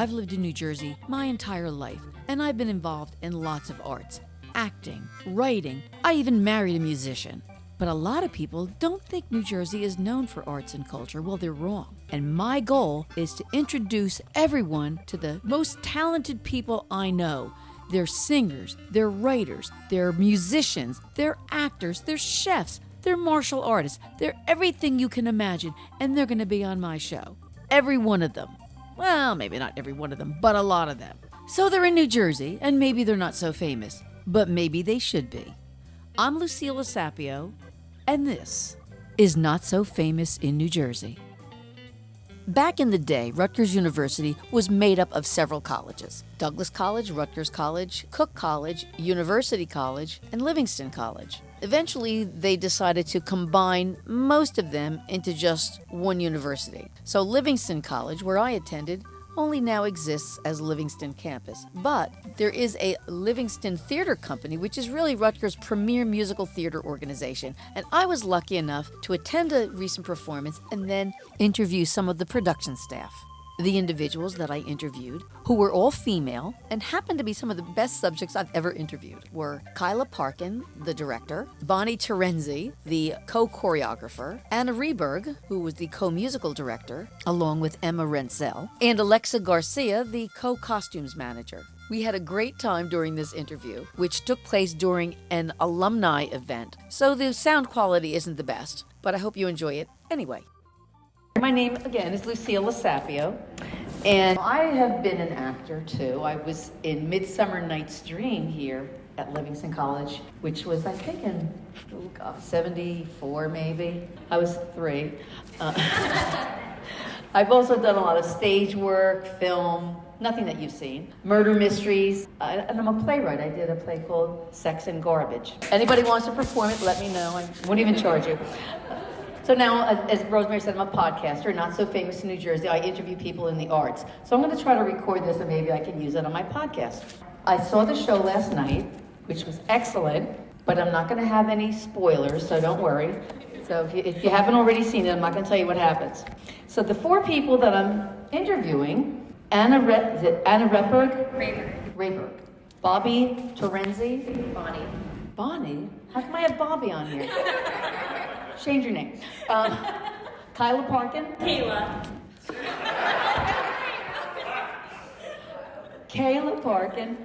I've lived in New Jersey my entire life, and I've been involved in lots of arts. Acting, writing, I even married a musician. But a lot of people don't think New Jersey is known for arts and culture. Well, they're wrong. And my goal is to introduce everyone to the most talented people I know. They're singers, they're writers, they're musicians, they're actors, they're chefs, they're martial artists, they're everything you can imagine, and they're going to be on my show. Every one of them. Well, maybe not every one of them, but a lot of them. So they're in New Jersey, and maybe they're not so famous, but maybe they should be. I'm Lucille Sapio, and this is Not So Famous in New Jersey. Back in the day, Rutgers University was made up of several colleges: Douglas College, Rutgers College, Cook College, University College, and Livingston College. Eventually, they decided to combine most of them into just one university. So Livingston College, where I attended, only now exists as Livingston campus. But there is a Livingston Theater Company, which is really Rutgers' premier musical theater organization. And I was lucky enough to attend a recent performance and then interview some of the production staff. The individuals that I interviewed, who were all female and happened to be some of the best subjects I've ever interviewed, were Kyla Parkin, the director, Bonnie Terenzi, the co-choreographer, Anna Rehberg, who was the co-musical director, along with Emma Rentzel, and Alexa Garcia, the co-costumes manager. We had a great time during this interview, which took place during an alumni event, so the sound quality isn't the best, but I hope you enjoy it anyway. My name, again, is Lucille Sapio, and I have been an actor, too. I was in Midsummer Night's Dream here at Livingston College, which was, I think, in 74, maybe. I was 3. I've also done a lot of stage work, film, nothing that you've seen, murder mysteries, and I'm a playwright. I did a play called Sex and Garbage. Anybody wants to perform it, let me know. I won't even charge you. So now, as Rosemary said, I'm a podcaster, not so famous in New Jersey. I interview people in the arts. So I'm going to try to record this and maybe I can use it on my podcast. I saw the show last night, which was excellent, but I'm not going to have any spoilers, so don't worry. So if you haven't already seen it, I'm not going to tell you what happens. So the 4 people that I'm interviewing, Anna Rehberg, Bobby Terenzi, Bonnie? How come I have Bobby on here? Change your name. Kyla Parkin. Kayla Parkin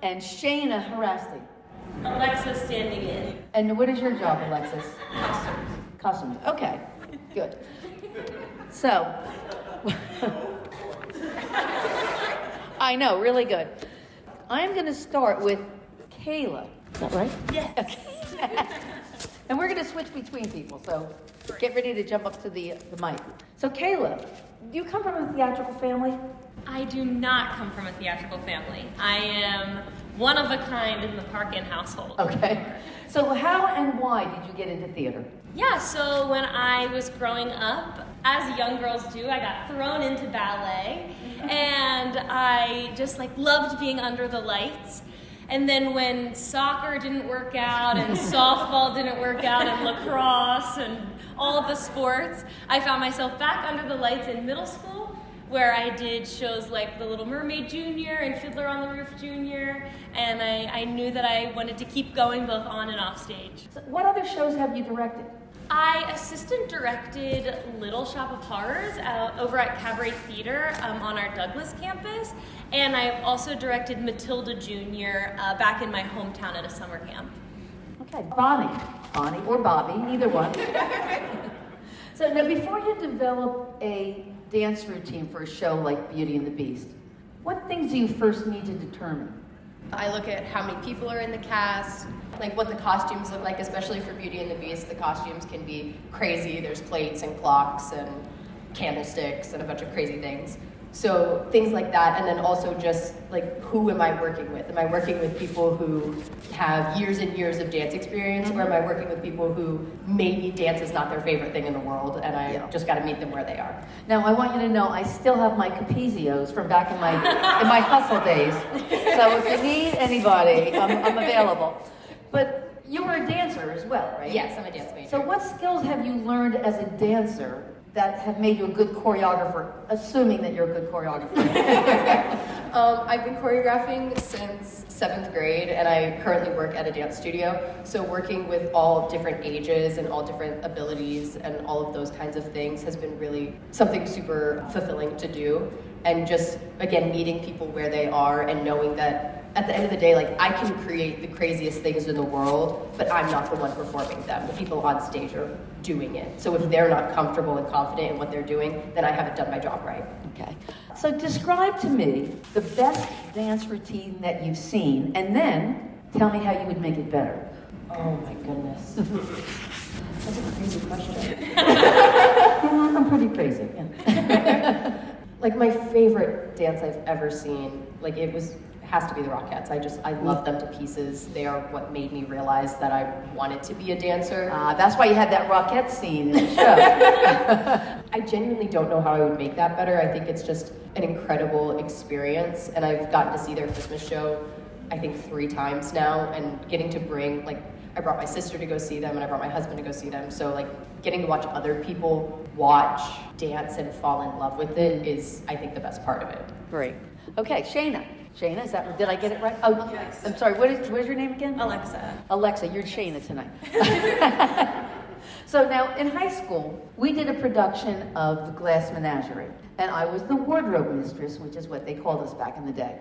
and Shayna Harasti. Alexis standing in. And what is your job, Alexis? Costumes. Okay, good. So, I know, really good. I'm going to start with Kayla. Is that right? Yes. Okay. And we're going to switch between people, so get ready to jump up to the mic. So Kayla, do you come from a theatrical family? I do not come from a theatrical family. I am one of a kind in the Parkin household. Okay. So how and why did you get into theater? Yeah, so when I was growing up, as young girls do, I got thrown into ballet, and I just loved being under the lights. And then when soccer didn't work out and softball didn't work out and lacrosse and all of the sports, I found myself back under the lights in middle school, where I did shows like The Little Mermaid Jr. and Fiddler on the Roof Jr. And I knew that I wanted to keep going both on and off stage. So what other shows have you directed? I assistant directed Little Shop of Horrors over at Cabaret Theater on our Douglas campus. And I also directed Matilda Jr. Back in my hometown at a summer camp. Okay, Bonnie or Bobby, either one. So now before you develop a dance routine for a show like Beauty and the Beast, what things do you first need to determine? I look at how many people are in the cast, like what the costumes look like, especially for Beauty and the Beast. The costumes can be crazy. There's plates and clocks and candlesticks and a bunch of crazy things. So things like that, and then also just like, who am I working with? Am I working with people who have years and years of dance experience, or am I working with people who maybe dance is not their favorite thing in the world, and I just got to meet them where they are? Now, I want you to know I still have my Capezios from back in my hustle days. So if you need anybody, I'm available. But you were a dancer as well, right? Yes, I'm a dance major. So what skills have you learned as a dancer that have made you a good choreographer, assuming that you're a good choreographer? I've been choreographing since 7th grade, and I currently work at a dance studio. So working with all different ages and all different abilities and all of those kinds of things has been really something super fulfilling to do. And just, again, meeting people where they are and knowing that at the end of the day, like, I can create the craziest things in the world, but I'm not the one performing them. The people on stage are doing it. So if they're not comfortable and confident in what they're doing, then I haven't done my job right. Okay. So describe to me the best dance routine that you've seen, and then tell me how you would make it better. Oh my goodness. That's a crazy question. Yeah, I'm pretty crazy. Yeah. Like, my favorite dance I've ever seen, like, has to be the Rockettes. I love them to pieces. They are what made me realize that I wanted to be a dancer. That's why you had that Rockette scene in the show. I genuinely don't know how I would make that better. I think it's just an incredible experience, and I've gotten to see their Christmas show, I think 3 times now, and getting to bring, like, I brought my sister to go see them, and I brought my husband to go see them. So, like, getting to watch other people watch, dance, and fall in love with it is, I think, the best part of it. Great. Okay, Shayna. Shayna, did I get it right? Oh, yes. I'm sorry, what is your name again? Alexa. Alexa, you're Shayna tonight. So now, in high school, we did a production of The Glass Menagerie, and I was the wardrobe mistress, which is what they called us back in the day.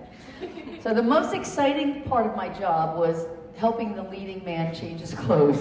So the most exciting part of my job was helping the leading man change his clothes.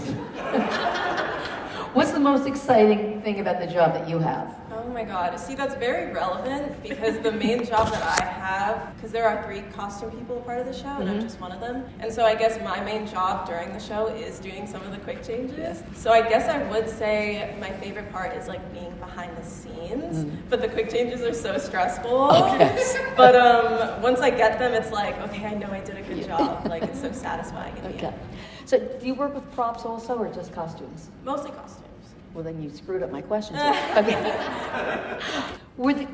What's the most exciting thing about the job that you have? Oh my god. See, that's very relevant because the main job that I have, because there are 3 costume people a part of the show, and I'm just one of them. And so I guess my main job during the show is doing some of the quick changes. So I guess I would say my favorite part is like being behind the scenes, but the quick changes are so stressful. Yes. But once I get them, it's like, okay, I know I did a good job. Like, it's so satisfying in the Okay. end. So do you work with props also, or just costumes? Mostly costumes. Well, then you screwed up my questions. Okay.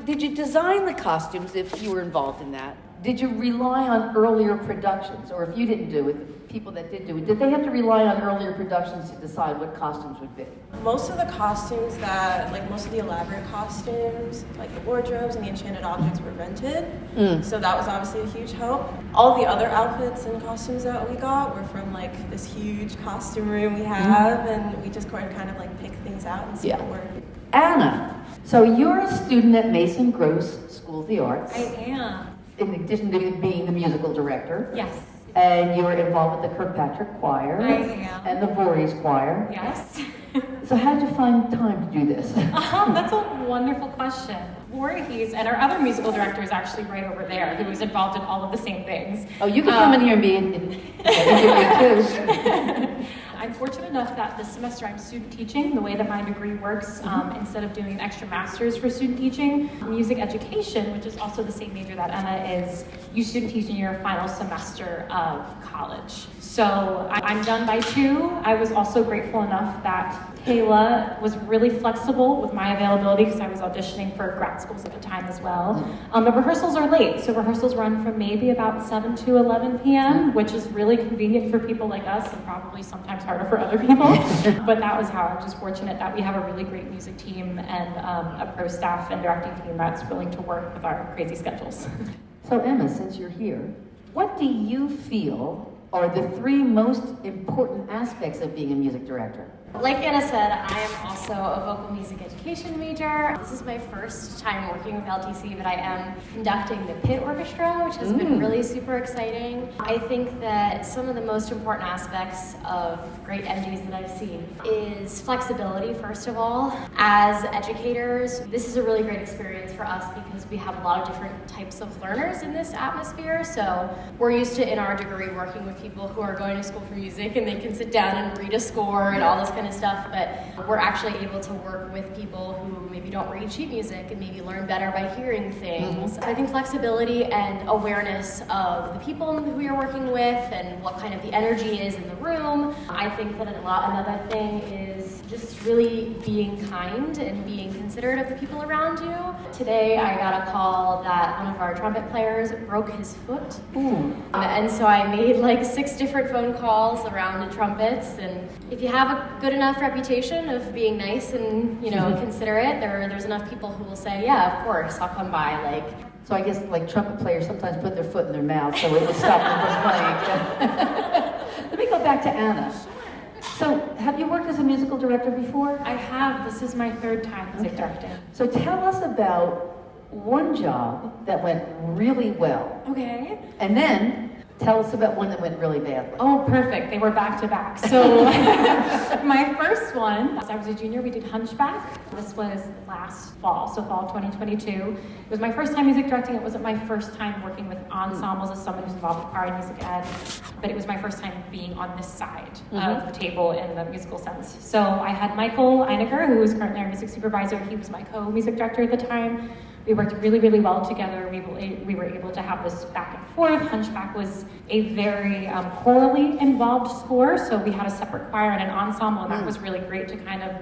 Did you design the costumes if you were involved in that? Did you rely on earlier productions? Or if you didn't do it, the people that did do it, did they have to rely on earlier productions to decide what costumes would be? Most of the costumes most of the elaborate costumes, like the wardrobes and the enchanted objects were rented. So that was obviously a huge help. All the other outfits and costumes that we got were from like this huge costume room we have, and we just kind of like pick things out and see what worked. Anna, so you're a student at Mason Gross School of the Arts. I am. In addition to being the musical director. Yes. And you're involved with the Kirkpatrick Choir. I am. And the Voorhees Choir. Yes. So how did you find time to do this? That's a wonderful question. Voorhees and our other musical director is actually right over there, who was involved in all of the same things. Oh, you can come in here and be in interview too. I'm fortunate enough that this semester I'm student teaching. The way that my degree works, instead of doing an extra master's for student teaching, music education, which is also the same major that Emma is, you student teach in your final semester of college. So I'm done by 2. I was also grateful enough that Kayla was really flexible with my availability because I was auditioning for grad schools at the time as well. But rehearsals are late, so rehearsals run from maybe about 7 to 11 p.m., which is really convenient for people like us and probably sometimes harder for other people. But that was how I was just fortunate that we have a really great music team and a pro staff and directing team that's willing to work with our crazy schedules. So Emma, since you're here, what do you feel are the 3 most important aspects of being a music director? Like Anna said, I am also a vocal music education major. This is my first time working with LTC, but I am conducting the pit orchestra, which has been really super exciting. I think that some of the most important aspects of great MDs that I've seen is flexibility, first of all. As educators, this is a really great experience for us because we have a lot of different types of learners in this atmosphere. So we're used to, in our degree, working with people who are going to school for music and they can sit down and read a score and all this kind of stuff, but we're actually able to work with people who maybe don't read sheet music and maybe learn better by hearing things. I think flexibility and awareness of the people who you're working with and what kind of the energy is in the room. I think that another thing is just really being kind and being considerate of the people around you. Today I got a call that one of our trumpet players broke his foot. And so I made like 6 different phone calls around the trumpets, and if you have a good enough reputation of being nice and, you know, considerate, there's enough people who will say, yeah, of course, I'll come by. Like, so I guess like trumpet players sometimes put their foot in their mouth so it would stop them from playing. Let me go back to Anna. So, have you worked as a musical director before? I have. This is my 3rd time music directing. So tell us about one job that went really well. Okay. And then tell us about one that went really badly. Oh, perfect. They were back to back. So my first one, as I was a junior, we did Hunchback. This was last fall, so fall 2022. It was my first time music directing. It wasn't my first time working with ensembles as someone who's involved with choir and music ed, but it was my first time being on this side of the table in the musical sense. So I had Michael Einiger, who is currently our music supervisor. He was my co-music director at the time. We worked really, really well together. We were able to have this back and forth. Hunchback was a very chorally involved score, so we had a separate choir and an ensemble, and that was really great to kind of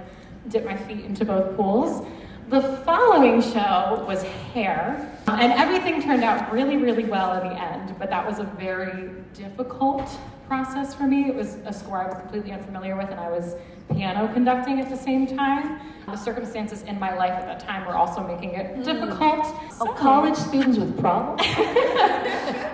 dip my feet into both pools. The following show was Hair, and everything turned out really, really well in the end, but that was a very difficult process for me. It was a score I was completely unfamiliar with, and I was piano conducting at the same time. The circumstances in my life at that time were also making it difficult. Oh, college students with problems?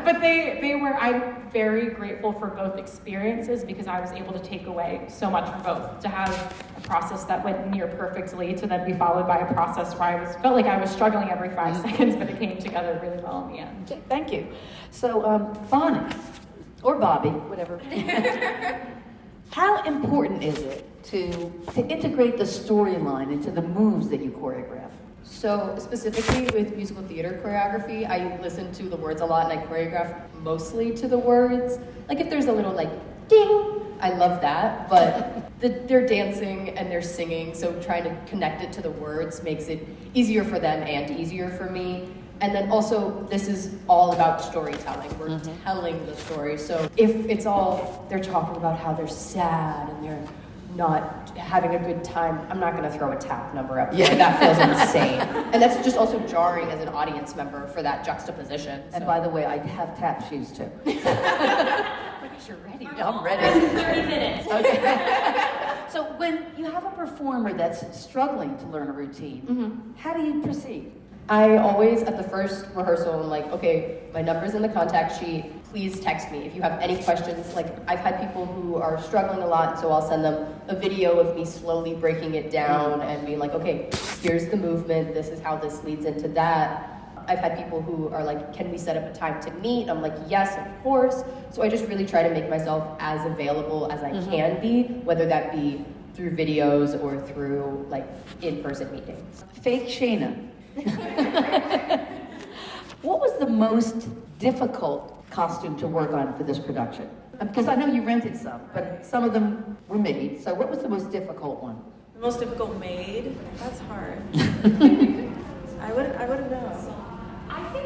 But I'm very grateful for both experiences because I was able to take away so much from both. To have a process that went near perfectly to then be followed by a process where felt like I was struggling every 5 seconds, but it came together really well in the end. Okay, thank you. So, Bonnie, or Bobby, whatever. How important is it to integrate the storyline into the moves that you choreograph? So specifically with musical theater choreography, I listen to the words a lot and I choreograph mostly to the words. Like if there's a little like ding, I love that, but they're dancing and they're singing, so trying to connect it to the words makes it easier for them and easier for me. And then also, this is all about storytelling. We're telling the story. So if it's all, they're talking about how they're sad and they're not having a good time, I'm not gonna throw a tap number up there. That feels insane. And that's just also jarring as an audience member for that juxtaposition. And by the way, I have tap shoes too. I guess you're ready. I'm ready. 30 minutes. Okay. So when you have a performer that's struggling to learn a routine, how do you proceed? I always, at the first rehearsal, I'm like, okay, my number's in the contact sheet. Please text me if you have any questions. Like, I've had people who are struggling a lot, and so I'll send them a video of me slowly breaking it down and being like, okay, here's the movement. This is how this leads into that. I've had people who are like, can we set up a time to meet? I'm like, yes, of course. So I just really try to make myself as available as I can be, whether that be through videos or through like in-person meetings. Fake Shayna. What was the most difficult costume to work on for this production? Because I know you rented some, but some of them were made. So what was the most difficult one? The most difficult made? That's hard. I wouldn't know.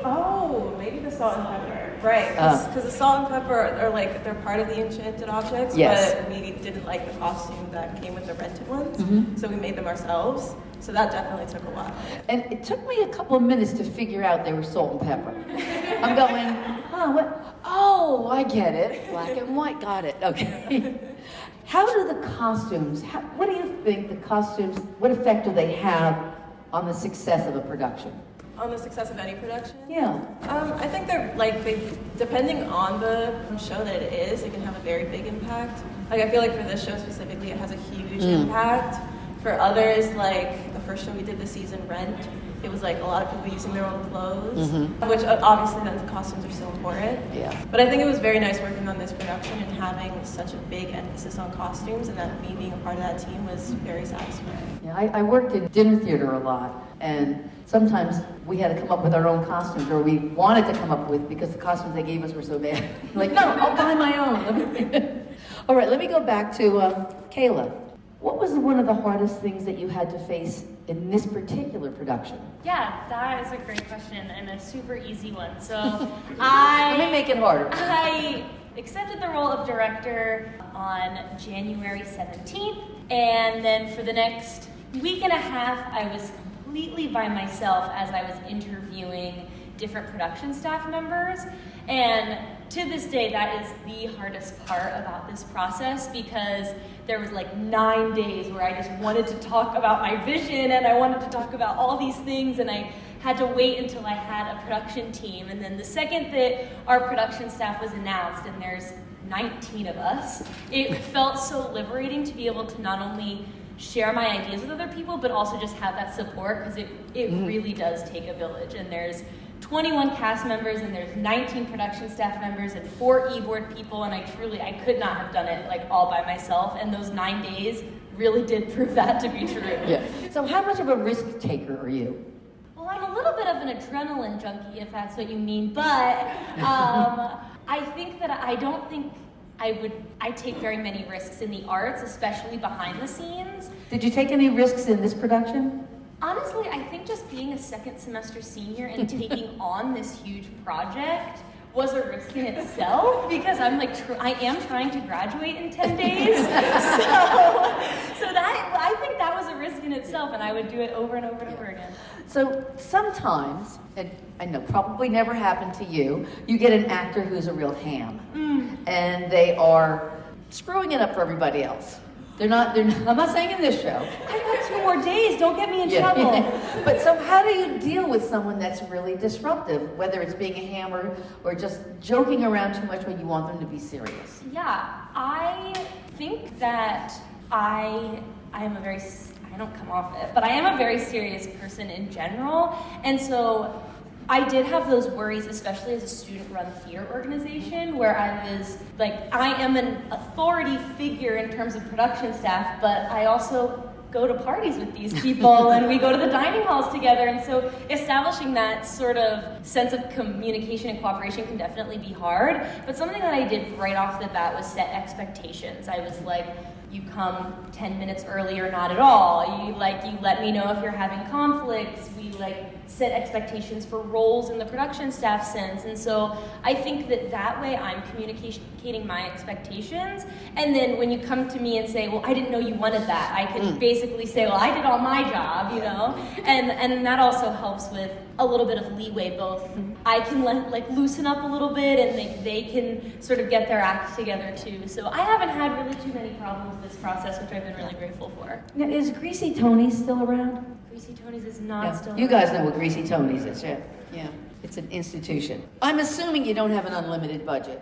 Oh, maybe the salt and pepper. Right, because the salt and pepper are like, they're part of the enchanted objects, but we didn't like the costume that came with the rented ones, so we made them ourselves. So that definitely took a while. And it took me a couple of minutes to figure out they were salt and pepper. I'm going, what? Oh, I get it. Black and white, got it. Okay. How do the costumes, what do you think the costumes, what effect do they have on the success of a production? On the success of any production? Yeah. I think depending on the show that it is, it can have a very big impact. Like I feel like for this show specifically, it has a huge impact. For others, like the first show we did this season, Rent, it was like a lot of people using their own clothes, which obviously then the costumes are so important. Yeah. But I think it was very nice working on this production and having such a big emphasis on costumes, and that me being a part of that team was very satisfying. Yeah, I worked in dinner theater a lot, and sometimes we had to come up with our own costumes, or we wanted to come up with because the costumes they gave us were so bad. Like, no, I'll buy my own. All right, let me go back to Kayla. What was one of the hardest things that you had to face in this particular production? Yeah, that is a great question and a super easy one. So Let me make it harder. I accepted the role of director on January 17th, And then for the next week and a half, I was completely by myself as I was interviewing different production staff members. And to this day, that is the hardest part about this process, because there was like 9 days where I just wanted to talk about my vision and I wanted to talk about all these things, and I had to wait until I had a production team. And then the second that our production staff was announced, and there's 19 of us, it felt so liberating to be able to not only share my ideas with other people, but also just have that support, because it really does take a village. And there's 21 cast members, and there's 19 production staff members, and 4 e-board people, and I could not have done it like all by myself. And those 9 days really did prove that to be true. Yeah. So how much of a risk taker are you? Well, I'm a little bit of an adrenaline junkie, if that's what you mean, but I think that I don't think I take very many risks in the arts, especially behind the scenes. Did you take any risks in this production? Honestly, I think just being a second semester senior and taking on this huge project was a risk in itself, because I'm like, I am trying to graduate in 10 days. So that, I think that was a risk in itself, and I would do it over and over and over again. So sometimes, and I know probably never happened to you, you get an actor who's a real ham, and they are screwing it up for everybody else. I'm not saying in this show. I've got 2 more days, don't get me in trouble. But so how do you deal with someone that's really disruptive, whether it's being a hammer or just joking around too much when you want them to be serious? Yeah, I think that I am I don't come off it, but I am a very serious person in general. And so I did have those worries, especially as a student-run theater organization, where I was like, I am an authority figure in terms of production staff, but I also go to parties with these people and we go to the dining halls together. And so establishing that sort of sense of communication and cooperation can definitely be hard. But something that I did right off the bat was set expectations. I was like, you come 10 minutes early or not at all. You let me know if you're having conflicts. We set expectations for roles in the production staff sense. And so I think that way I'm communicating my expectations. And then when you come to me and say, well, I didn't know you wanted that, I can basically say, well, I did all my job, you know? And that also helps with a little bit of leeway. Both I can loosen up a little bit, and they can sort of get their act together too. So I haven't had really too many problems with this process, which I've been really grateful for. Now, is Greasy Tony's still around? Greasy Tony's is not still You around. guys know what Greasy Tony's is, yeah? Yeah. It's an institution. I'm assuming you don't have an unlimited budget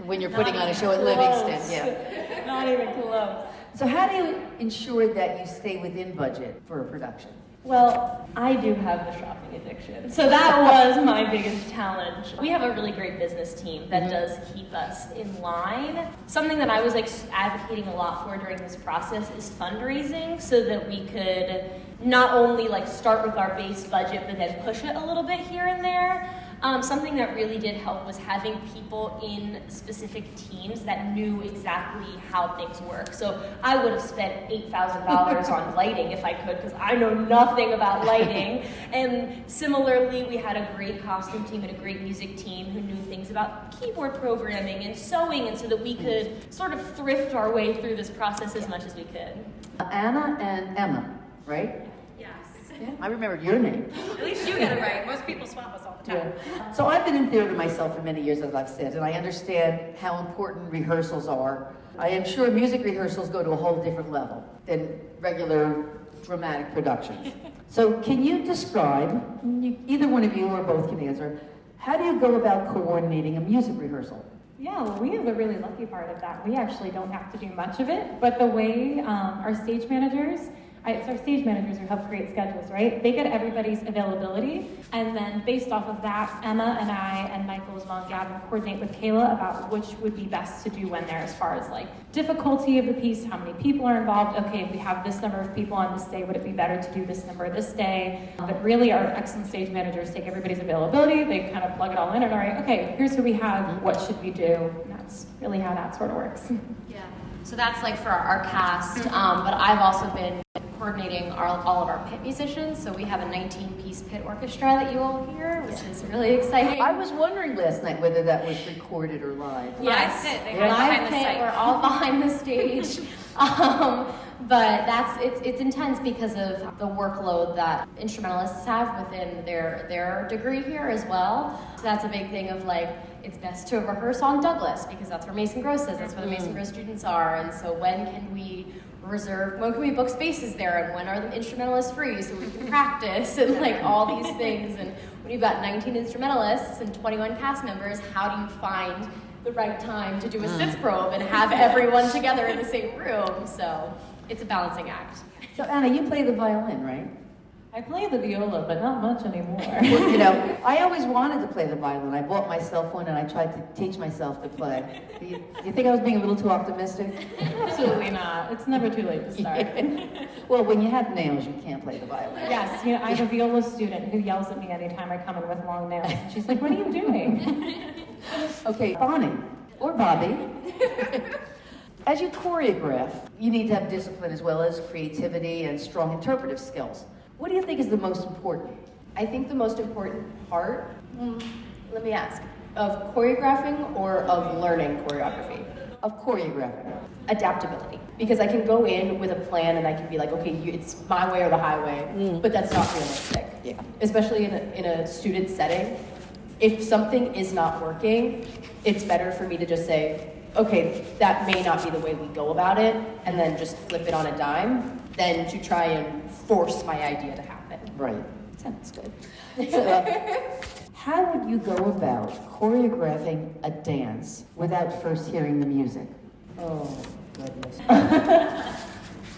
when you're putting on a show at Livingston. Yeah. Not even close. So how do you ensure that you stay within budget for a production? Well, I do have the shopping addiction, so that was my biggest challenge. We have a really great business team that does keep us in line. Something that I was advocating a lot for during this process is fundraising, so that we could not only start with our base budget, but then push it a little bit here and there. Something that really did help was having people in specific teams that knew exactly how things work. So I would have spent $8,000 on lighting if I could, because I know nothing about lighting. And similarly, we had a great costume team and a great music team who knew things about keyboard programming and sewing, and so that we could sort of thrift our way through this process as much as we could. Anna and Emma, right? Yeah, I remembered your name. At least you get it right. Most people swap us all the time. Yeah. So I've been in theater myself for many years, as I've said, and I understand how important rehearsals are. I am sure music rehearsals go to a whole different level than regular dramatic productions. So can you describe, either one of you or both can answer, how do you go about coordinating a music rehearsal? Yeah, well, we have the really lucky part of that. We actually don't have to do much of it, but the way our stage managers who help create schedules, right? They get everybody's availability, and then based off of that, Emma and I and Michael as well and Gavin coordinate with Kayla about which would be best to do when there, as far as difficulty of the piece, how many people are involved. Okay, if we have this number of people on this day, would it be better to do this number this day? But really, our excellent stage managers take everybody's availability, they kind of plug it all in, and all right, okay, here's who we have, what should we do? And that's really how that sort of works. Yeah. So that's for our cast, but I've also been coordinating all of our pit musicians. So we have a 19-piece pit orchestra that you will hear, which is really exciting. I was wondering last night whether that was recorded or live. Yes, Live pit. They live behind the pit. site. We're all behind the stage. But it's intense because of the workload that instrumentalists have within their degree here as well. So that's a big thing of like, it's best to rehearse on Douglas because that's where Mason Gross is, that's where the Mason Gross students are. And so when can we book spaces there, and when are the instrumentalists free so we can practice, and like all these things. And when you've got 19 instrumentalists and 21 cast members, how do you find the right time to do a sitz probe and have everyone together in the same room? So it's a balancing act. So Anna, you play the violin, right? I play the viola, but not much anymore. Well, you know, I always wanted to play the violin. I bought myself one and I tried to teach myself to play. Do you think I was being a little too optimistic? Absolutely not. It's never too late to start. Well, when you have nails, you can't play the violin. Yes, you know, I have a viola student who yells at me anytime I come in with long nails. She's like, "What are you doing?" Okay, Bonnie, or Bobby, as you choreograph, you need to have discipline as well as creativity and strong interpretive skills. What do you think is the most important? I think the most important part, let me ask, of choreographing or of learning choreography? Of choreographing. Adaptability. Because I can go in with a plan and I can be like, okay, it's my way or the highway, but that's not realistic. Yeah. Especially in a student setting. If something is not working, it's better for me to just say, okay, that may not be the way we go about it, and then just flip it on a dime, than to try and force my idea to happen. Right. Sounds good. So, how would you go about choreographing a dance without first hearing the music? Oh, goodness.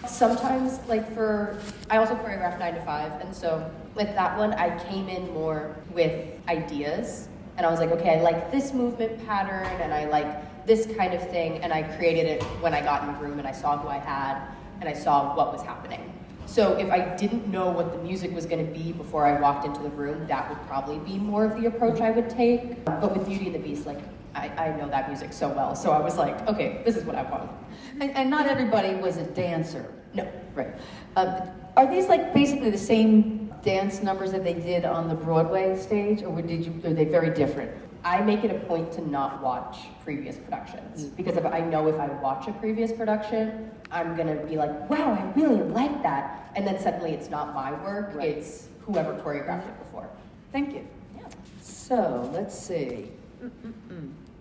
Sometimes, I also choreograph 9 to 5, and so with that one, I came in more with ideas, and I was like, okay, I like this movement pattern, and I like this kind of thing, and I created it when I got in the room, and I saw who I had, and I saw what was happening. So if I didn't know what the music was going to be before I walked into the room, that would probably be more of the approach I would take. But with Beauty and the Beast, I know that music so well, so I was like, okay, this is what I want. And not everybody was a dancer. No. Right. Are these like basically the same dance numbers that they did on the Broadway stage, or are they very different? I make it a point to not watch previous productions because if I know if I watch a previous production, I'm gonna be like, wow, I really like that, and then suddenly it's not my work, Right. It's whoever choreographed it before. Thank you. Yeah. So let's see.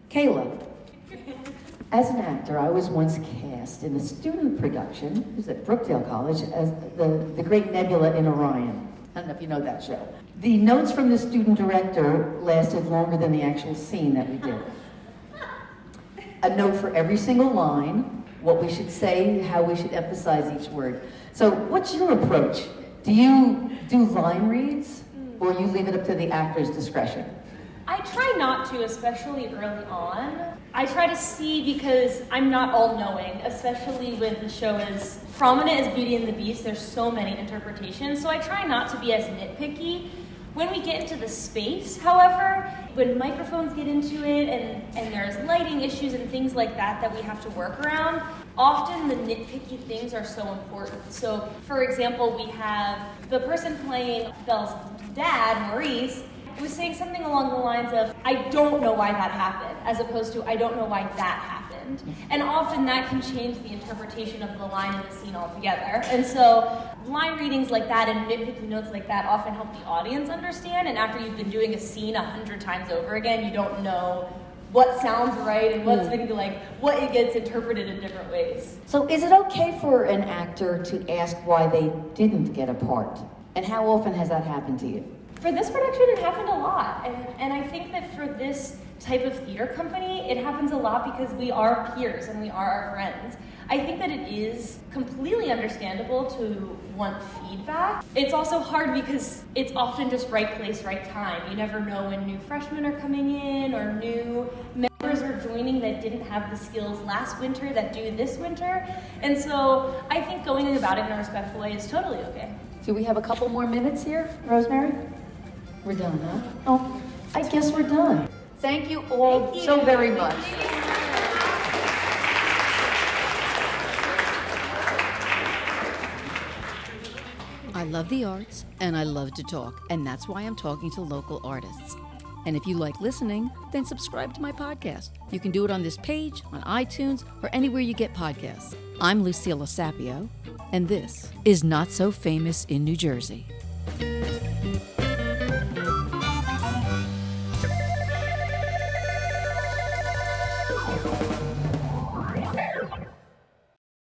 Kayla. As an actor, I was once cast in a student production, it was at Brookdale College, as the Great Nebula in Orion. I don't know if you know that show. The notes from the student director lasted longer than the actual scene that we did. A note for every single line, what we should say, how we should emphasize each word. So what's your approach? Do you do line reads, or you leave it up to the actor's discretion? I try not to, especially early on. I try to see because I'm not all-knowing, especially when the show is prominent as Beauty and the Beast. There's so many interpretations, so I try not to be as nitpicky. When we get into the space, however, when microphones get into it and there's lighting issues and things like that we have to work around, often the nitpicky things are so important. So, for example, we have the person playing Belle's dad, Maurice, was saying something along the lines of, I don't know why that happened, as opposed to, I don't know why that happened. And often that can change the interpretation of the line in the scene altogether. And so line readings like that and nitpicky notes like that often help the audience understand, and after you've been doing a scene 100 times over again, you don't know what sounds right and what's going to be like, what it gets interpreted in different ways. So is it okay for an actor to ask why they didn't get a part? And how often has that happened to you? For this production, it happened a lot, and I think that for this type of theater company, it happens a lot because we are peers and we are our friends. I think that it is completely understandable to want feedback. It's also hard because it's often just right place, right time. You never know when new freshmen are coming in or new members are joining that didn't have the skills last winter that do this winter. And so I think going about it in a respectful way is totally okay. Do we have a couple more minutes here, Rosemary? We're done, huh? Oh, I guess we're done. Thank you all so very much. I love the arts and I love to talk, and that's why I'm talking to local artists. And if you like listening, then subscribe to my podcast. You can do it on this page, on iTunes, or anywhere you get podcasts. I'm Lucilla Sapio, and this is Not So Famous in New Jersey.